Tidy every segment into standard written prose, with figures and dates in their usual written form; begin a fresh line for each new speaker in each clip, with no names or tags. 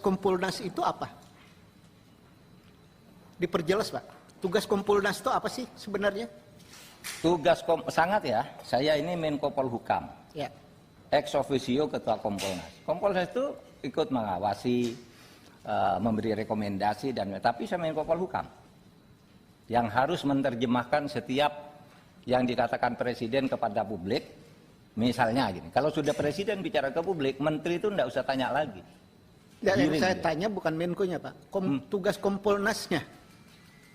Kompolnas itu apa? Diperjelas, Pak. Tugas Kompolnas itu apa sih sebenarnya?
Sangat ya. Saya ini Menko Polhukam.
Ya.
Ex officio Ketua Kompolnas. Kompolnas itu ikut mengawasi, memberi rekomendasi tapi saya Menko Polhukam yang harus menerjemahkan setiap yang dikatakan presiden kepada publik. Misalnya gini, kalau sudah presiden bicara ke publik, menteri itu tidak usah tanya lagi.
Dan yang saya tanya bukan Menko-nya, Pak. Tugas Kompolnasnya.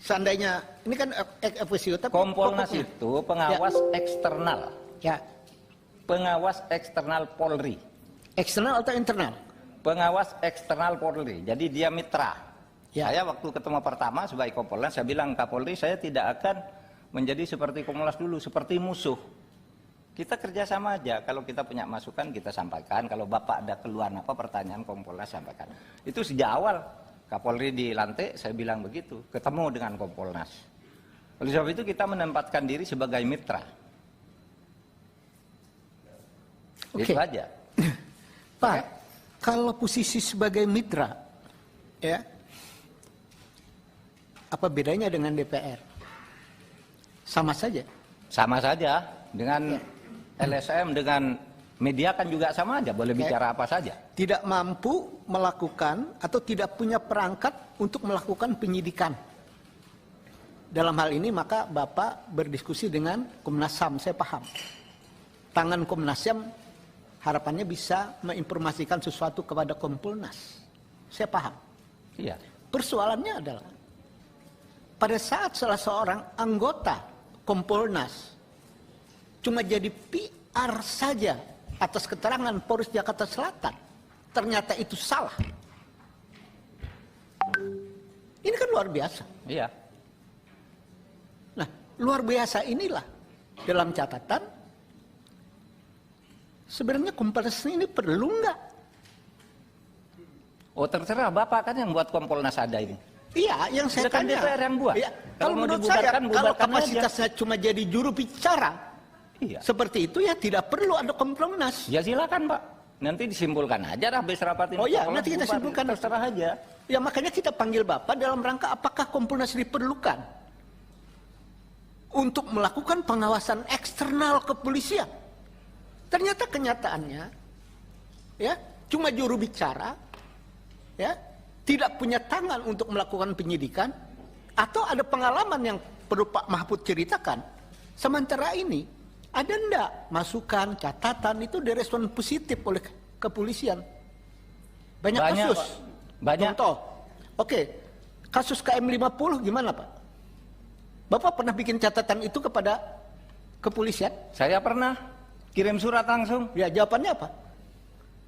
Seandainya ini kan ex officio, tapi
Kompolnas itu pengawas eksternal.
Ya.
Pengawas eksternal Polri.
Eksternal atau internal?
Pengawas eksternal Polri. Jadi dia mitra.
Ya.
Saya waktu ketemu pertama sebagai Kompolnas, saya bilang Kapolri, saya tidak akan menjadi seperti Kompolnas dulu, seperti musuh. Kita kerjasama aja. Kalau kita punya masukan kita sampaikan. Kalau Bapak ada keluhan apa pertanyaan Kompolnas sampaikan. Itu sejak awal Kapolri dilantik saya bilang begitu. Ketemu dengan Kompolnas. Oleh sebab itu kita menempatkan diri sebagai mitra.
Oke.
Itu aja.
Pak, kalau posisi sebagai mitra, ya, apa bedanya dengan DPR? Sama saja.
Sama saja dengan LSM, dengan media kan juga sama aja, boleh bicara apa saja.
Tidak mampu melakukan atau tidak punya perangkat untuk melakukan penyidikan. Dalam hal ini maka Bapak berdiskusi dengan Komnas HAM, saya paham. Tangan Komnas HAM harapannya bisa menginformasikan sesuatu kepada Kompolnas. Saya paham.
Iya.
Persoalannya adalah pada saat salah seorang anggota Kompolnas cuma jadi PR saja atas keterangan Polres Jakarta Selatan, ternyata itu salah. Ini kan luar biasa.
Iya.
Nah, luar biasa inilah dalam catatan sebenarnya Kompolnas ini perlu nggak?
Oh terserah Bapak kan yang buat Kompolnas ada ini.
Iya, yang saya
Kan
tanya.
DPR yang buat.
Iya,
Kalau mau
menurut saya,
dibubarkan,
kalau
bubarkan
kapasitasnya cuma jadi juru bicara,
iya.
seperti itu ya tidak perlu ada Kompolnas.
Ya silakan Pak. Nanti disimpulkan aja habis rapat ini.
Oh iya,
Kompolnas
nanti kita
bubar,
simpulkan.
terserah aja.
Ya makanya kita panggil Bapak dalam rangka apakah Kompolnas diperlukan untuk melakukan pengawasan eksternal kepolisian. Ternyata kenyataannya ya cuma juru bicara, ya tidak punya tangan untuk melakukan penyidikan, atau ada pengalaman yang perlu Pak Mahfud ceritakan. Sementara ini ada enggak masukan, catatan itu direspon positif oleh kepolisian? Banyak kasus.
Pak. Banyak.
Contoh. Oke, kasus KM50 gimana Pak? Bapak pernah bikin catatan itu kepada kepolisian?
Saya pernah kirim surat langsung.
Ya jawabannya apa?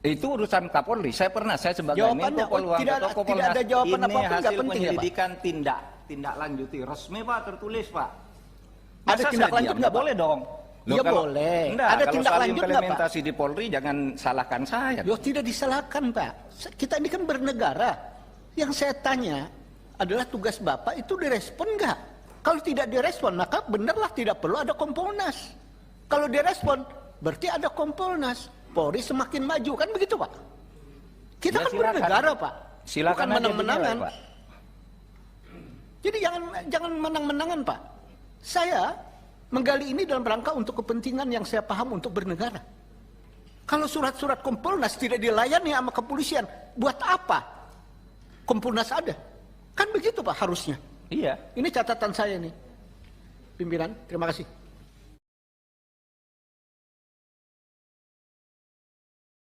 Itu urusan Kapolri. Saya pernah, saya sebagai
Jawabannya,
Menko Polhukam,
tidak ada jawaban
ini
apapun, nggak
hasil
penting ya, Pak?
penyelidikan tindak lanjuti resmi Pak, tertulis Pak.
Ada tindak lanjut nggak, Pak?
Boleh dong.
Iya boleh.
Enggak,
Ada
kalau
tindak
soal
lanjut nggak, Pak?
implementasi di Polri jangan salahkan saya.
Loh tidak disalahkan Pak. Kita ini kan bernegara. Yang saya tanya adalah tugas Bapak itu direspon nggak? Kalau tidak direspon maka benarlah tidak perlu ada Kompolnas. Kalau direspon berarti ada Kompolnas. Polri semakin maju kan begitu Pak? Kita
Ya,
kan
silakan.
bernegara Pak.
Silakan
bukan
aja
menang-menangan.
dinilai, Pak.
Jadi jangan menang-menangan Pak. Saya menggali ini dalam rangka untuk kepentingan yang saya paham untuk bernegara. Kalau surat-surat Kompolnas tidak dilayani sama kepolisian, buat apa Kompolnas ada? Kan begitu Pak harusnya.
Iya.
Ini catatan saya nih. Pimpinan, terima kasih.